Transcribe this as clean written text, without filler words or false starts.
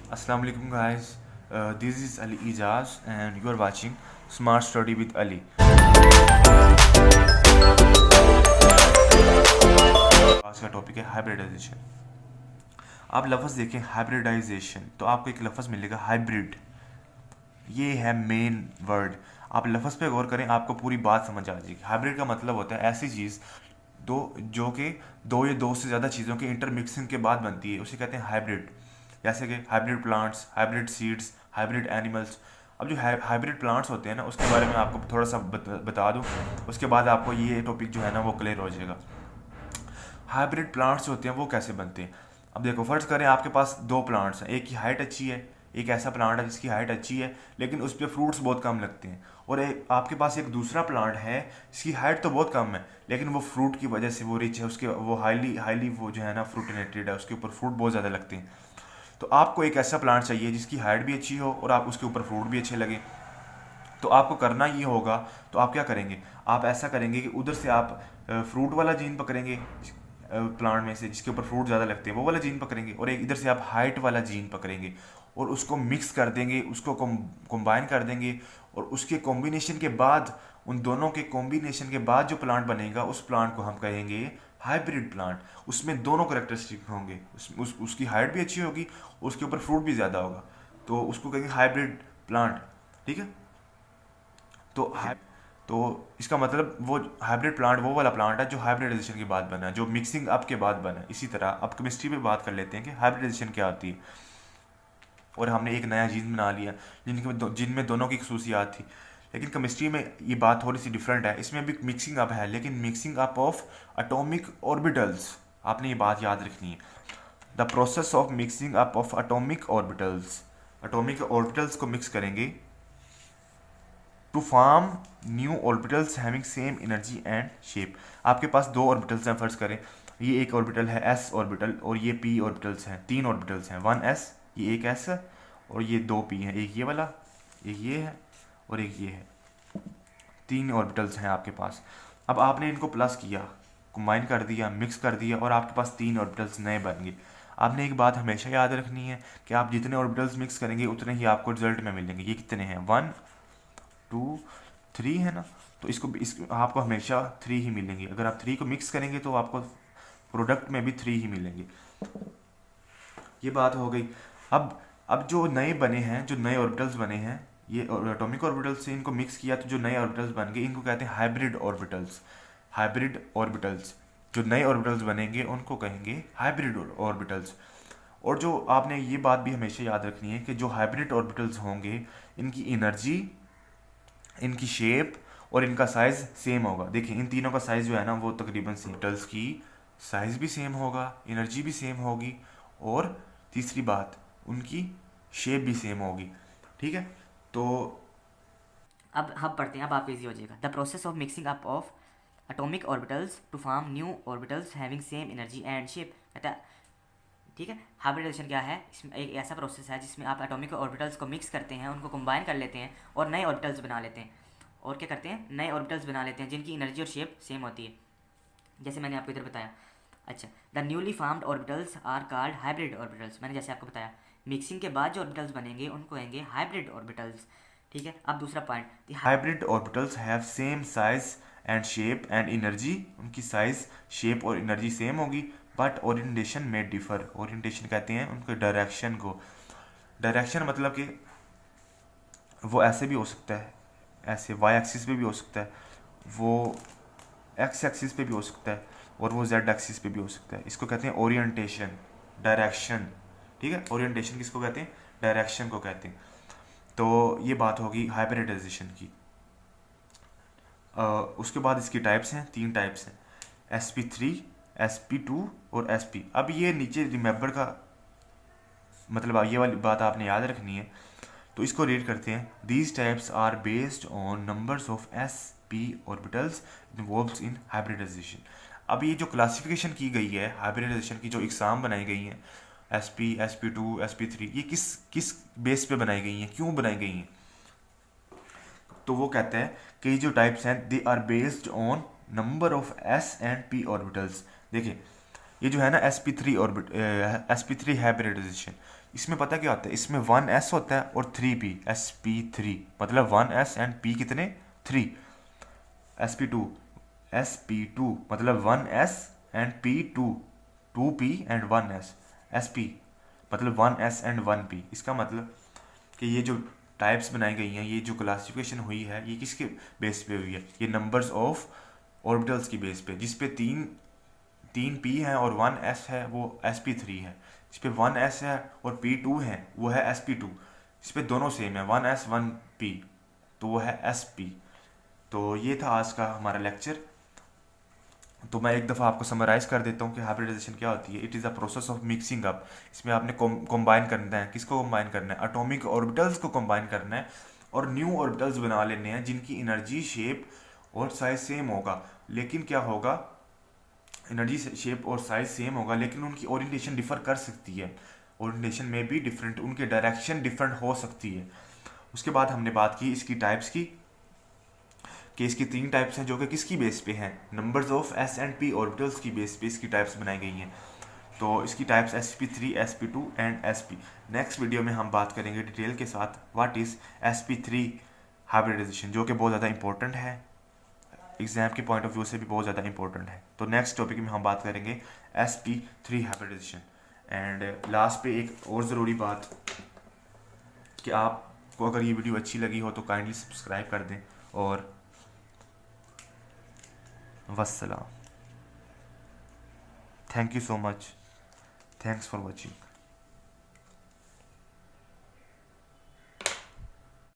Assalamu alaikum guys. This is Ali Ijaz and you are watching Smart Study with Ali. आज का topic है hybridisation. आप लफ्ज़ देखें हाइब्रिडाइजेशन तो आपको एक लफ्ज़ मिलेगा हाइब्रिड। ये है मेन वर्ड। आप लफ्ज़ पे गौर करें, आपको पूरी बात समझ आ जाएगी। हाइब्रिड का मतलब होता है ऐसी चीज़ जो कि दो या दो से ज़्यादा चीज़ों के इंटरमिक्सिंग के बाद बनती है, उसे कहते हैं हाइब्रिड। जैसे कि hybrid plants, hybrid seeds, hybrid animals. अब जो हाइब्रिड प्लांट्स होते हैं ना, उसके बारे में आपको थोड़ा सा बता दूं, उसके बाद आपको ये टॉपिक जो है ना वो क्लियर हो जाएगा। हाइब्रिड प्लांट्स होते हैं वो कैसे बनते हैं। अब देखो, फर्ज करें आपके पास दो प्लांट्स हैं, एक की हाइट अच्छी है, एक ऐसा प्लांट है जिसकी हाइट अच्छी है लेकिन उस पर फ्रूट्स बहुत कम लगते हैं, और आपके पास एक दूसरा प्लांट है जिसकी हाइट तो बहुत कम है लेकिन वो फ्रूट की वजह से वो रिच है, उसके वो हाईली हाईली वो जो है ना फ्रूटिनेटेड है, उसके ऊपर फ्रूट बहुत ज़्यादा लगते हैं। तो आपको एक ऐसा प्लांट चाहिए जिसकी हाइट भी अच्छी हो और आप उसके ऊपर फ्रूट भी अच्छे लगे। तो आपको करना ये होगा, तो आप क्या करेंगे, आप ऐसा करेंगे कि उधर से आप फ्रूट वाला जीन पकड़ेंगे प्लांट में से जिसके ऊपर फ्रूट ज़्यादा लगते हैं, वो वाला जीन पकड़ेंगे, और एक इधर से आप हाइट वाला जीन पकड़ेंगे और उसको मिक्स कर देंगे, उसको कंबाइन कर देंगे, और उसके कॉम्बिनेशन के बाद, उन दोनों के कॉम्बिनेशन के बाद जो प्लांट बनेगा उस प्लांट को हम कहेंगे हाइब्रिड प्लांट। उसमें दोनों करेक्टरिस्टिक होंगे, उसकी हाइट भी अच्छी होगी, उसके ऊपर फ्रूट भी ज़्यादा होगा, तो उसको कहेंगे हाइब्रिड प्लांट। ठीक है। तो तो इसका मतलब वो हाइब्रिड प्लांट वो वाला प्लांट है जो हाइब्रिडाइजेशन के बाद बना है, जो मिक्सिंग अप के बाद बना है। इसी तरह अब केमिस्ट्री में बात कर लेते हैं कि हाइब्रिडाइजेशन क्या होती है। और हमने एक नया जीन बना लिया जिनमें दोनों की खसूसियात थी, लेकिन केमिस्ट्री में ये बात थोड़ी सी डिफरेंट है। इसमें भी मिक्सिंग अप है, लेकिन mixing up of atomic orbitals. आपने ये बात याद रखनी है, the process of mixing up of atomic orbitals. Atomic orbitals को मिक्स करेंगे to form new orbitals having same energy and shape. आपके पास दो ऑर्बिटल्स हैं, फर्ज करें ये एक ऑर्बिटल है एस ऑर्बिटल और ये पी ऑर्बिटल्स हैं, तीन ऑर्बिटल्स हैं, वन एस, ये एक एस है और ये दो पी हैं, एक ये वाला, एक ये है और एक ये है। तीन ऑर्बिटल्स हैं आपके पास। अब आपने इनको प्लस किया, कंबाइन कर दिया, मिक्स कर दिया, और आपके पास तीन ऑर्बिटल्स नए बन गए। आपने एक बात हमेशा याद रखनी है कि आप जितने ऑर्बिटल्स मिक्स करेंगे उतने ही आपको रिजल्ट में मिलेंगे। ये कितने हैं, 1 2 3 है ना, तो आपको हमेशा 3 ही मिलेंगे। अगर आप 3 को मिक्स करेंगे तो आपको प्रोडक्ट में भी 3 ही मिलेंगे। ये बात हो गई। अब जो नए बने हैं, जो नए ऑर्बिटल्स बने हैं, ये एटॉमिक ऑर्बिटल्स से इनको मिक्स किया तो जो नए ऑर्बिटल्स बन गए इनको कहते हैं हाइब्रिड ऑर्बिटल्स। हाइब्रिड ऑर्बिटल्स, जो नए ऑर्बिटल्स बनेंगे उनको कहेंगे हाइब्रिड ऑर्बिटल्स। और जो आपने ये बात भी हमेशा याद रखनी है कि जो हाइब्रिड ऑर्बिटल्स होंगे इनकी एनर्जी, इनकी शेप और इनका साइज़ सेम होगा। देखिए इन तीनों का साइज़ जो है ना वो तकरीबन ऑर्बिटल्स की साइज़ भी सेम होगा, एनर्जी भी सेम होगी, और तीसरी बात उनकी शेप भी सेम होगी। ठीक है। तो अब हम पढ़ते हैं, अब आप इजी हो जाएगा। The process of mixing up of atomic orbitals to form new orbitals having same energy and shape. ठीक है, हाइब्रिडेशन क्या है, इसमें एक ऐसा प्रोसेस है जिसमें आप एटॉमिक ऑर्बिटल्स को मिक्स करते हैं, उनको कंबाइन कर लेते हैं और नए ऑर्बिटल्स बना लेते हैं। और क्या करते हैं, नए ऑर्बिटल्स बना लेते हैं जिनकी एनर्जी और शेप सेम होती है, जैसे मैंने आपको इधर बताया। अच्छा, the newly formed orbitals are called hybrid orbitals. मैंने जैसे आपको बताया, मिक्सिंग के बाद जो ऑर्बिटल्स बनेंगे उनको कहेंगे हाइब्रिड ऑर्बिटल्स। ठीक है, अब दूसरा point, hybrid orbitals have same size and shape and energy. उनकी साइज, शेप और एनर्जी सेम होगी, बट ओरिएंटेशन में डिफर। ओरिएंटेशन कहते हैं उनके डायरेक्शन को। डायरेक्शन मतलब कि वो ऐसे भी हो सकता है, ऐसे वाई एक्सिस पे भी हो सकता है, वो एक्स एक्सिस पे भी हो सकता है, और वो जेड एक्सिस पे भी हो सकता है। इसको कहते हैं ओरिएंटेशन, डायरेक्शन। ठीक है, ओरिएंटेशन किसको कहते हैं, डायरेक्शन को कहते हैं। तो ये बात होगी हाइब्रिडाइजेशन की। उसके बाद इसकी टाइप्स हैं, तीन टाइप्स हैं, sp3, sp2 और sp। अब ये नीचे रिमेंबर का मतलब ये वाली बात आपने याद रखनी है, तो इसको रीड करते हैं। These types are based on numbers of sp orbitals involved in hybridisation. अब ये जो क्लासिफिकेशन की गई है हाइब्रिडाइजेशन की, जो एग्ज़ाम बनाई गई हैं, sp, sp2, sp3, ये किस किस बेस पे बनाई गई हैं, क्यों बनाई गई हैं। तो वो कहते हैं कि ये जो टाइप्स हैं they are based on number of s and p orbitals. देखिए ये जो है ना sp3 ऑर्बिट sp3 हाइब्रिडाइजेशन, इसमें पता क्या होता है, इसमें 1s होता है और 3p, sp3, मतलब 1s एंड p कितने 3, sp2, sp2 मतलब 1s and p2, 2p and 1s, sp मतलब 1s एंड 1p। इसका मतलब कि ये जो टाइप्स बनाई गई हैं, ये जो क्लासिफिकेशन हुई है, ये किसके बेस पे हुई है, ये नंबर्स ऑफ ऑर्बिटल्स की बेस पे, जिस पे तीन p है और 1s है वो sp3 है, जिस पे 1s है और p2 है वो है sp2, इस पे दोनों सेम है 1s 1p, तो वो है sp। तो ये था आज का हमारा लेक्चर। तो मैं एक दफ़ा आपको समराइज कर देता हूँ कि हाइब्रिडाइजेशन क्या होती है। It is a process of mixing up. इसमें आपने कंबाइन करना है, किसको कंबाइन करना है, एटॉमिक ऑर्बिटल्स को कंबाइन करना है और न्यू ऑर्बिटल्स बना लेने हैं जिनकी एनर्जी, शेप और साइज सेम होगा। लेकिन क्या होगा, एनर्जी, शेप और साइज सेम होगा लेकिन उनकी ओरिएंटेशन डिफर कर सकती है, ओरिएंटेशन में भी डिफरेंट, उनके डायरेक्शन डिफरेंट हो सकती है। उसके बाद हमने बात की इसकी टाइप्स की, कि इसकी 3 टाइप्स हैं जो कि किसकी बेस पे हैं, numbers of S and P orbitals की बेस पे इसकी टाइप्स बनाई गई हैं। तो इसकी types sp3, sp2 and sp। Next video में हम बात करेंगे डिटेल के साथ व्हाट इज़ sp3 हाइब्रिडाइजेशन, जो कि बहुत ज़्यादा इंपॉर्टेंट है, एग्जाम के पॉइंट ऑफ व्यू से भी बहुत ज़्यादा इंपॉर्टेंट है। तो नेक्स्ट टॉपिक में हम बात करेंगे sp3 हाइब्रिडाइजेशन। एंड लास्ट पे एक और ज़रूरी बात कि आपको अगर ये वीडियो अच्छी लगी हो तो काइंडली सब्सक्राइब कर दें और वस्सलाम। Thank you so much, thanks for watching.